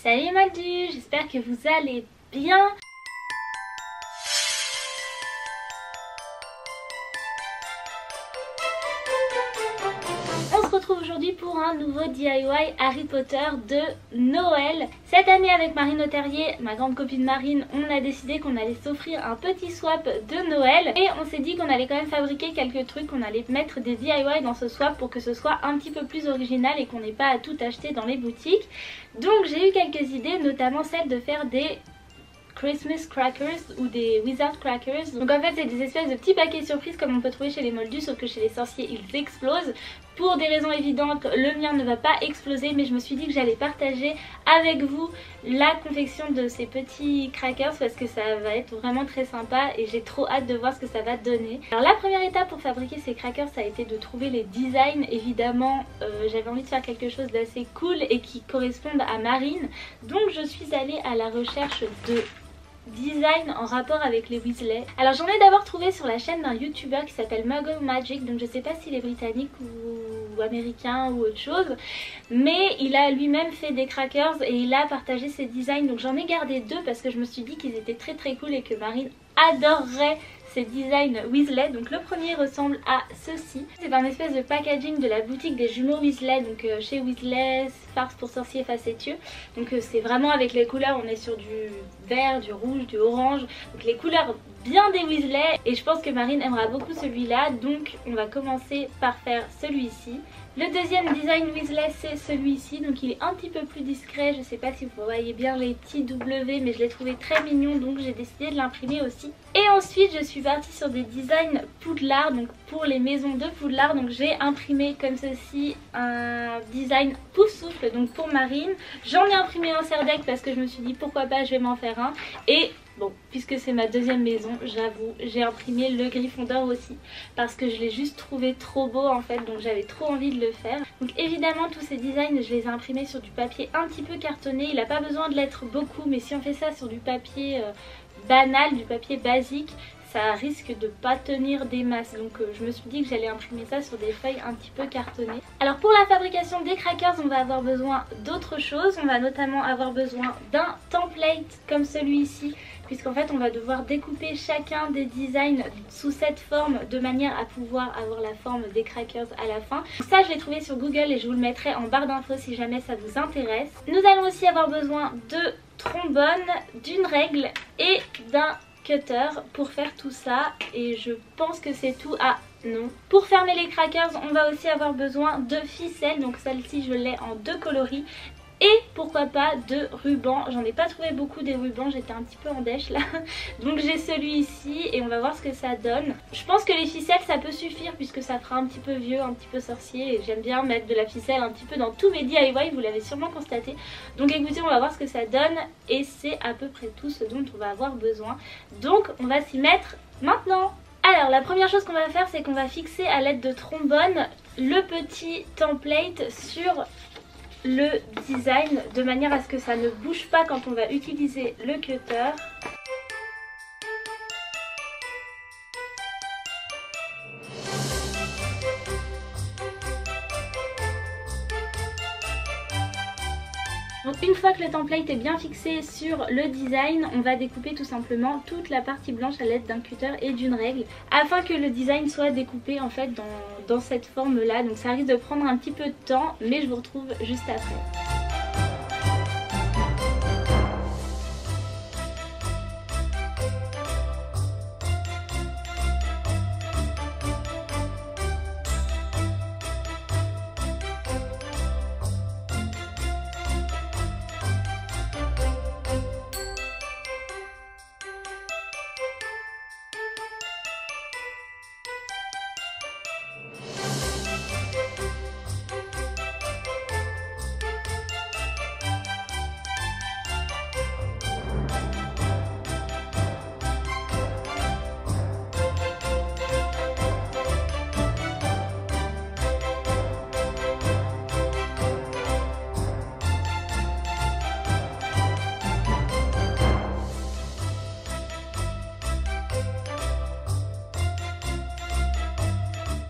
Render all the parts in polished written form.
Salut Moldus, j'espère que vous allez bien. On se retrouve aujourd'hui pour un nouveau DIY Harry Potter de Noël. Cette année avec Marine Auterrier, ma grande copine Marine, on a décidé qu'on allait s'offrir un petit swap de Noël. Et on s'est dit qu'on allait quand même fabriquer quelques trucs, qu'on allait mettre des DIY dans ce swap pour que ce soit un petit peu plus original et qu'on n'ait pas à tout acheter dans les boutiques. Donc j'ai eu quelques idées, notamment celle de faire des Christmas crackers ou des Wizard crackers. Donc en fait c'est des espèces de petits paquets surprises comme on peut trouver chez les moldus, sauf que chez les sorciers ils explosent. Pour des raisons évidentes, le mien ne va pas exploser, mais je me suis dit que j'allais partager avec vous la confection de ces petits crackers parce que ça va être vraiment très sympa et j'ai trop hâte de voir ce que ça va donner. Alors la première étape pour fabriquer ces crackers, ça a été de trouver les designs. Évidemment j'avais envie de faire quelque chose d'assez cool et qui corresponde à Marine, donc je suis allée à la recherche de design en rapport avec les Weasley. Alors j'en ai d'abord trouvé sur la chaîne d'un youtubeur qui s'appelle Muggle Magic, donc je sais pas s'il est britannique ou américain ou autre chose, mais il a lui-même fait des crackers et il a partagé ses designs, donc j'en ai gardé deux parce que je me suis dit qu'ils étaient très très cool et que Marine adorerait ces designs Weasley. Donc le premier ressemble à ceci. C'est un espèce de packaging de la boutique des jumeaux Weasley, donc chez Weasley, farce pour sorciers facétieux. Donc c'est vraiment avec les couleurs, on est sur du vert, du rouge, du orange, donc les couleurs bien des Weasley, et je pense que Marine aimera beaucoup celui-là, donc on va commencer par faire celui-ci. Le deuxième design Weasley c'est celui-ci, donc il est un petit peu plus discret, je sais pas si vous voyez bien les petits W, mais je l'ai trouvé très mignon, donc j'ai décidé de l'imprimer aussi. Et ensuite je suis partie sur des designs Poudlard, donc pour les maisons de Poudlard, donc j'ai imprimé comme ceci un design Poufsouffle, donc pour Marine. J'en ai imprimé un Serdec parce que je me suis dit pourquoi pas, je vais m'en faire un. Et bon, puisque c'est ma deuxième maison, j'avoue, j'ai imprimé le Gryffondor aussi parce que je l'ai juste trouvé trop beau en fait, donc j'avais trop envie de le faire. Donc évidemment tous ces designs je les ai imprimés sur du papier un petit peu cartonné, il n'a pas besoin de l'être beaucoup, mais si on fait ça sur du papier banal, du papier basique, ça risque de pas tenir des masses, donc je me suis dit que j'allais imprimer ça sur des feuilles un petit peu cartonnées. Alors pour la fabrication des crackers, on va avoir besoin d'autre chose. On va notamment avoir besoin d'un template comme celui-ci, puisqu'en fait on va devoir découper chacun des designs sous cette forme de manière à pouvoir avoir la forme des crackers à la fin. Ça je l'ai trouvé sur Google et je vous le mettrai en barre d'infos si jamais ça vous intéresse. Nous allons aussi avoir besoin de trombone, d'une règle et d'un cutter pour faire tout ça, et je pense que c'est tout. Ah non, pour fermer les crackers on va aussi avoir besoin de ficelles, donc celle-ci je l'ai en 2 coloris, et pourquoi pas de rubans. J'en ai pas trouvé beaucoup des rubans, j'étais un petit peu en dèche là, donc j'ai celui-ci et on va voir ce que ça donne. Je pense que les ficelles ça peut suffire puisque ça fera un petit peu vieux, un petit peu sorcier, et j'aime bien mettre de la ficelle un petit peu dans tous mes DIY, vous l'avez sûrement constaté. Donc écoutez, on va voir ce que ça donne et c'est à peu près tout ce dont on va avoir besoin. Donc on va s'y mettre maintenant. Alors la première chose qu'on va faire, c'est qu'on va fixer à l'aide de trombone le petit template sur le design de manière à ce que ça ne bouge pas quand on va utiliser le cutter. Donc une fois que le template est bien fixé sur le design, on va découper tout simplement toute la partie blanche à l'aide d'un cutter et d'une règle afin que le design soit découpé en fait dans cette forme là. Donc ça risque de prendre un petit peu de temps, mais je vous retrouve juste après.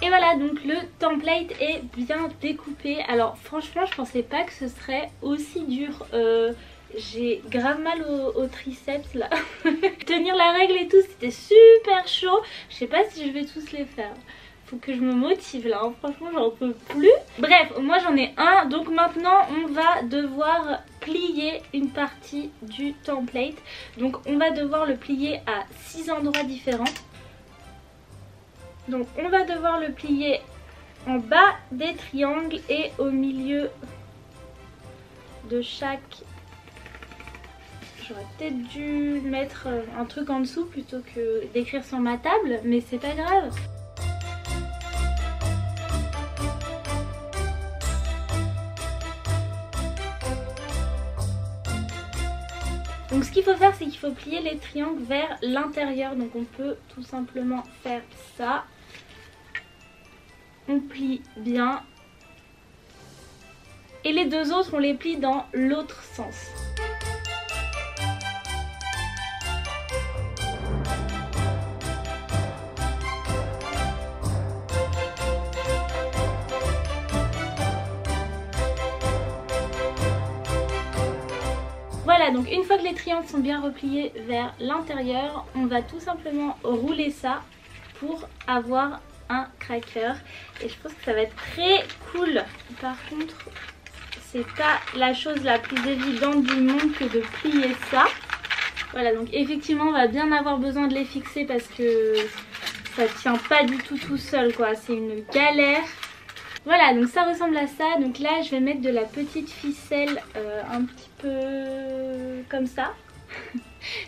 Et voilà, donc le template est bien découpé. Alors franchement je pensais pas que ce serait aussi dur. j'ai grave mal au triceps là. Tenir la règle et tout, c'était super chaud. Je sais pas si je vais tous les faire. Faut que je me motive là, hein. Franchement j'en peux plus. Bref, moi j'en ai un, donc maintenant on va devoir plier une partie du template. Donc on va devoir le plier à 6 endroits différents. Donc on va devoir le plier en bas des triangles et au milieu de chaque. J'aurais peut-être dû mettre un truc en dessous plutôt que d'écrire sur ma table, mais c'est pas grave. Donc ce qu'il faut faire, c'est qu'il faut plier les triangles vers l'intérieur. Donc on peut tout simplement faire ça. On plie bien. Et les deux autres, on les plie dans l'autre sens. Voilà, donc une fois que les triangles sont bien repliés vers l'intérieur, on va tout simplement rouler ça pour avoir un cracker. Et je pense que ça va être très cool. Par contre, c'est pas la chose la plus évidente du monde que de plier ça. Voilà, donc effectivement, on va bien avoir besoin de les fixer parce que ça tient pas du tout seul, quoi. C'est une galère. Voilà, donc ça ressemble à ça. Donc là, je vais mettre de la petite ficelle un petit peu comme ça.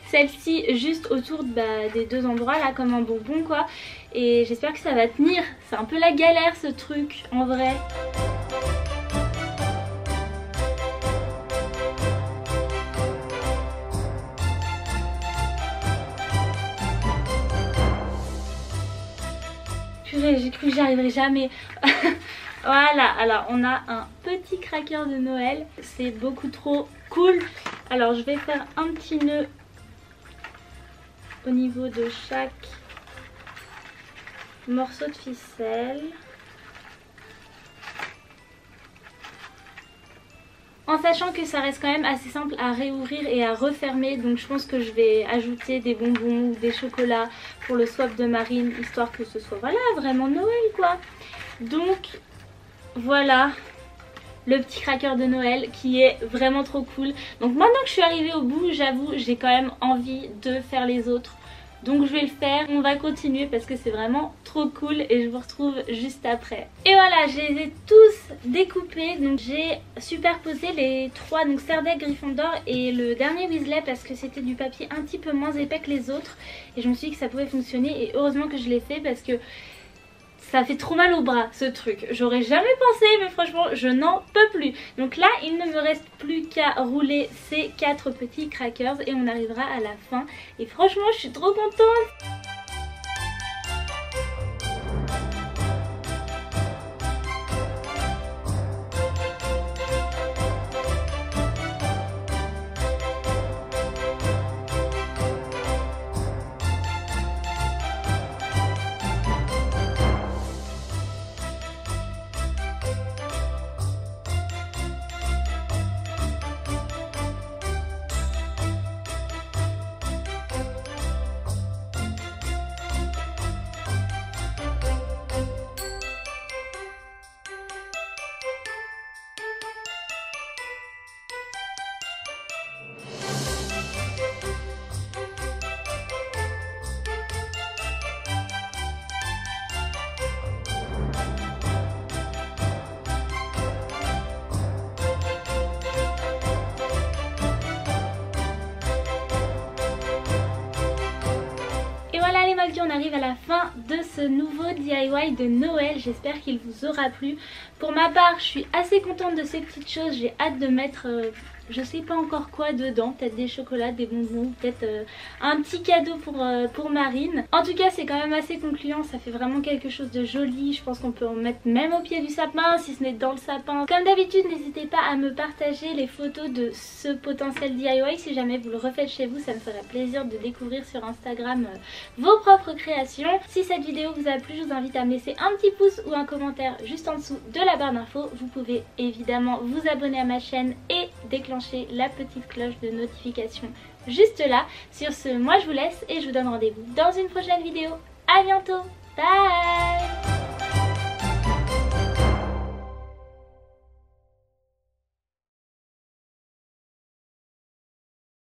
Celle-ci juste autour des deux endroits, là, comme un bonbon, quoi. Et j'espère que ça va tenir. C'est un peu la galère, ce truc, en vrai. Purée, j'ai cru que j'y arriverais jamais. Voilà, alors on a un petit cracker de Noël, c'est beaucoup trop cool. Alors je vais faire un petit nœud au niveau de chaque morceau de ficelle. En sachant que ça reste quand même assez simple à réouvrir et à refermer. Donc je pense que je vais ajouter des bonbons ou des chocolats pour le swap de Marine, histoire que ce soit voilà, vraiment Noël, quoi. Donc voilà le petit cracker de Noël qui est vraiment trop cool. Donc maintenant que je suis arrivée au bout, j'avoue, j'ai quand même envie de faire les autres. Donc je vais le faire, on va continuer parce que c'est vraiment trop cool et je vous retrouve juste après. Et voilà, je les ai tous découpés. Donc j'ai superposé les trois, donc Serdaigle, Gryffondor et le dernier Weasley parce que c'était du papier un petit peu moins épais que les autres. Et je me suis dit que ça pouvait fonctionner et heureusement que je l'ai fait parce que ça fait trop mal au bras ce truc. J'aurais jamais pensé, mais franchement je n'en peux plus. Donc là il ne me reste plus qu'à rouler ces 4 petits crackers et on arrivera à la fin. Et franchement je suis trop contente. On arrive à la fin de ce nouveau DIY de Noël, j'espère qu'il vous aura plu. Pour ma part, je suis assez contente de ces petites choses, j'ai hâte de mettre je sais pas encore quoi dedans, peut-être des chocolats, des bonbons, peut-être un petit cadeau pour Marine. En tout cas c'est quand même assez concluant, ça fait vraiment quelque chose de joli. Je pense qu'on peut en mettre même au pied du sapin, si ce n'est dans le sapin. Comme d'habitude, n'hésitez pas à me partager les photos de ce potentiel DIY. Si jamais vous le refaites chez vous, ça me ferait plaisir de découvrir sur Instagram vos propres créations. Si cette vidéo vous a plu, je vous invite à me laisser un petit pouce ou un commentaire juste en dessous de la barre d'infos. Vous pouvez évidemment vous abonner à ma chaîne et déclencher déclencher la petite cloche de notification juste là. Sur ce, moi je vous laisse et je vous donne rendez-vous dans une prochaine vidéo. À bientôt, bye.